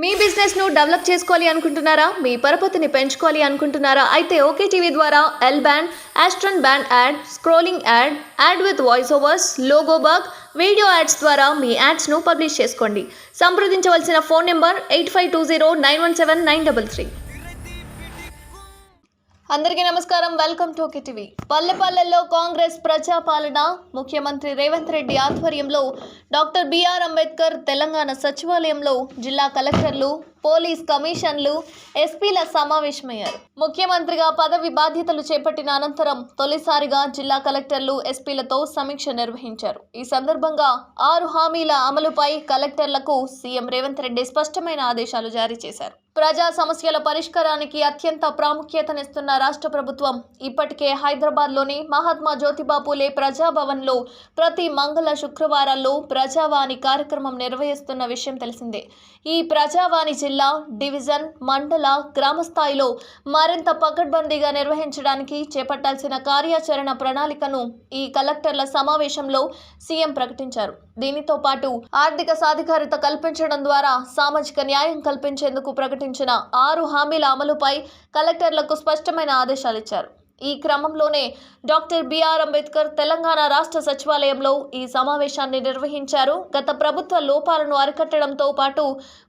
మీ business ను develop చేసుకోవాలి అనుకుంటున్నారా? మీ పరపతిని పెంచుకోవాలి అనుకుంటున్నారా? అయితే ఓకే టీవీ ద్వారా L band, Aston band ad, scrolling ad, ad with voice overs, logo bug, video ads ద్వారా మీ యాడ్స్ ను పబ్లిష్ చేసుకోండి. సంప్రదించవలసిన ఫోన్ నెంబర్ 8520917933. అందరికీ నమస్కారం. Welcome to OK TV. పల్లెపల్లెల్లో కాంగ్రెస్ ప్రజాపాలన. ముఖ్యమంత్రి రేవంత్ రెడ్డి ఆధ్వర్యంలో డాక్టర్ బిఆర్ అంబేద్కర్ తెలంగాణ సచివాలయంలో జిల్లా కలెక్టర్లు, పోలీస్ కమిషన్లు, ఎస్పీల సమావేశమయ్యారు. ముఖ్యమంత్రిగా పదవి బాధ్యతలు చేపట్టిన అనంతరం తొలిసారిగా జిల్లా కలెక్టర్లు, ఎస్పీలతో సమీక్ష నిర్వహించారు. ఈ సందర్భంగా 6 హామీల అమలుపై కలెక్టర్లకు సీఎం రేవంత్ రెడ్డి స్పష్టమైన ఆదేశాలు జారీ చేశారు. ప్రజా సమస్యల పరిష్కారానికి అత్యంత ప్రాముఖ్యతనిస్తున్న రాష్ట్ర ప్రభుత్వం ఇప్పటికే హైదరాబాద్లోని మహాత్మా జ్యోతిబా పూలే ప్రజాభవన్లో ప్రతి మంగళ శుక్రవారాల్లో ప్రజావాణి కార్యక్రమం నిర్వహిస్తున్న విషయం తెలిసిందే. ఈ ప్రజావాణి జిల్లా, డివిజన్, మండల, గ్రామ స్థాయిలో మరింత పకడ్బందీగా నిర్వహించడానికి చేపట్టాల్సిన కార్యాచరణ ప్రణాళికను ఈ కలెక్టర్ల సమావేశంలో సీఎం ప్రకటించారు. దీనితో పాటు ఆర్థిక సాధికారిత కల్పించడం ద్వారా సామాజిక న్యాయం కల్పించేందుకు ప్రకటించిన 6 హామీల అమలుపై కలెక్టర్లకు స్పష్టమైన ఆదేశాలిచ్చారు. ఈ క్రమంలోనే డాక్టర్ బిఆర్ అంబేద్కర్ తెలంగాణ రాష్ట్ర సచివాలయంలో ఈ సమావేశాన్ని నిర్వహించారు. గత ప్రభుత్వ లోపాలను అరికట్టడంతో పాటు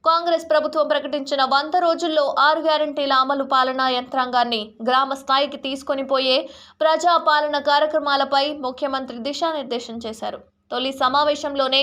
కాంగ్రెస్ ప్రభుత్వం ప్రకటించిన 100 రోజుల్లో 6 గ్యారంటీల అమలు పాలనా యంత్రాంగాన్ని గ్రామ స్థాయికి తీసుకొని పోయే ప్రజా పాలన కార్యక్రమాలపై ముఖ్యమంత్రి దిశానిర్దేశం చేశారు. తొలి సమావేశంలోనే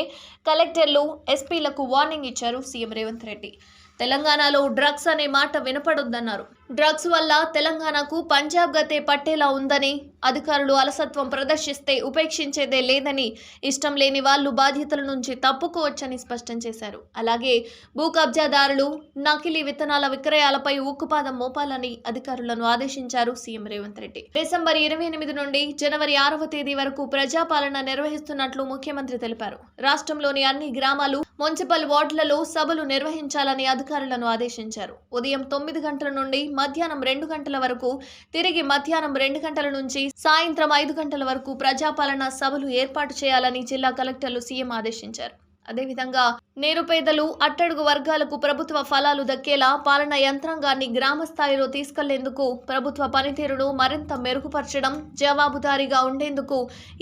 కలెక్టర్లు, ఎస్పీలకు వార్నింగ్ ఇచ్చారు సీఎం రేవంత్ రెడ్డి. తెలంగాణలో డ్రగ్స్ అనే మాట వినపడొద్దన్నారు. డ్రగ్స్ వల్ల తెలంగాణకు పంజాబ్ గతే పట్టేలా ఉందని, అధికారులు అలసత్వం ప్రదర్శిస్తే ఉపేక్షించేదే లేదని, ఇష్టం లేని వాళ్లు బాధ్యతల నుంచి తప్పుకోవచ్చని స్పష్టం చేశారు. అలాగే భూ కబ్జాదారులు, నకిలీ విత్తనాల విక్రయాలపై ఉక్కుపాదం మోపాలని అధికారులను ఆదేశించారు సీఎం రేవంత్ రెడ్డి. డిసెంబర్ 28 నుండి జనవరి 6వ తేదీ వరకు ప్రజాపాలన నిర్వహిస్తున్నట్లు ముఖ్యమంత్రి తెలిపారు. రాష్ట్రంలోని అన్ని గ్రామాలు, మున్సిపల్ వార్డులలో సభలు నిర్వహించాలని అధికారులను ఆదేశించారు. ఉదయం 9 గంటల నుండి మధ్యాహ్నం 2 గంటల వరకు, తిరిగి మధ్యాహ్నం 2 గంటల నుంచి సాయంత్రం 5 గంటల వరకు ప్రజాపాలన సభలు ఏర్పాటు చేయాలని జిల్లా కలెక్టర్లు సీఎం ఆదేశించారు. అదేవిధంగా నిరుపేదలు, అట్టడుగు వర్గాలకు ప్రభుత్వ ఫలాలు దక్కేలా పాలనా యంత్రాంగాన్ని గ్రామ స్థాయిలో తీసుకెళ్లేందుకు, ప్రభుత్వ పనితీరును మరింత మెరుగుపరచడం, జవాబుదారీగా ఉండేందుకు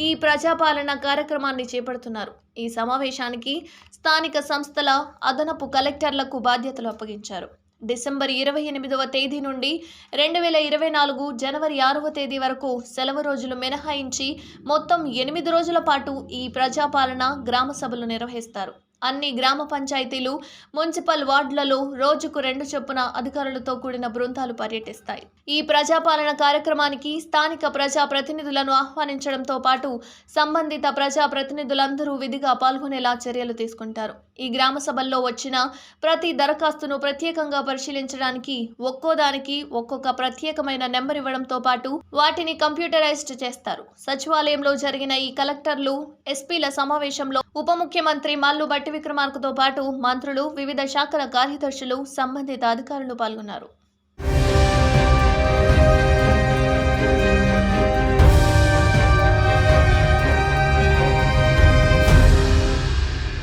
ఈ ప్రజాపాలన కార్యక్రమాన్ని చేపడుతున్నారు. ఈ సమావేశానికి స్థానిక సంస్థల అదనపు కలెక్టర్లకు బాధ్యతలు అప్పగించారు. డిసెంబర్ 28వ తేదీ నుండి 2024 జనవరి 6వ తేదీ వరకు సెలవు రోజులు మినహాయించి మొత్తం 8 రోజుల పాటు ఈ ప్రజాపాలన గ్రామ సభలు నిర్వహిస్తారు. అన్ని గ్రామ పంచాయతీలు, మున్సిపల్ వార్డులలో రోజుకు 2 చొప్పున అధికారులతో కూడిన బృందాలు పర్యటిస్తాయి. ఈ ప్రజాపాలన కార్యక్రమానికి స్థానిక ప్రజా ప్రతినిధులను ఆహ్వానించడంతో పాటు సంబంధిత ప్రజా ప్రతినిధులందరూ విధిగా పాల్గొనేలా చర్యలు తీసుకుంటారు. ఈ గ్రామ సభల్లో వచ్చిన ప్రతి దరఖాస్తును ప్రత్యేకంగా పరిశీలించడానికి ఒక్కోదానికి ఒక్కొక్క ప్రత్యేకమైన నెంబర్ ఇవ్వడంతో పాటు వాటిని కంప్యూటరైజ్డ్ చేస్తారు. సచివాలయంలో జరిగిన ఈ కలెక్టర్లు, ఎస్పీల సమావేశంలో ఉప ముఖ్యమంత్రి మల్లు భట్టి విక్రమార్కతో పాటు మంత్రులు, వివిధ శాఖల కార్యదర్శులు, సంబంధిత అధికారులు పాల్గొన్నారు.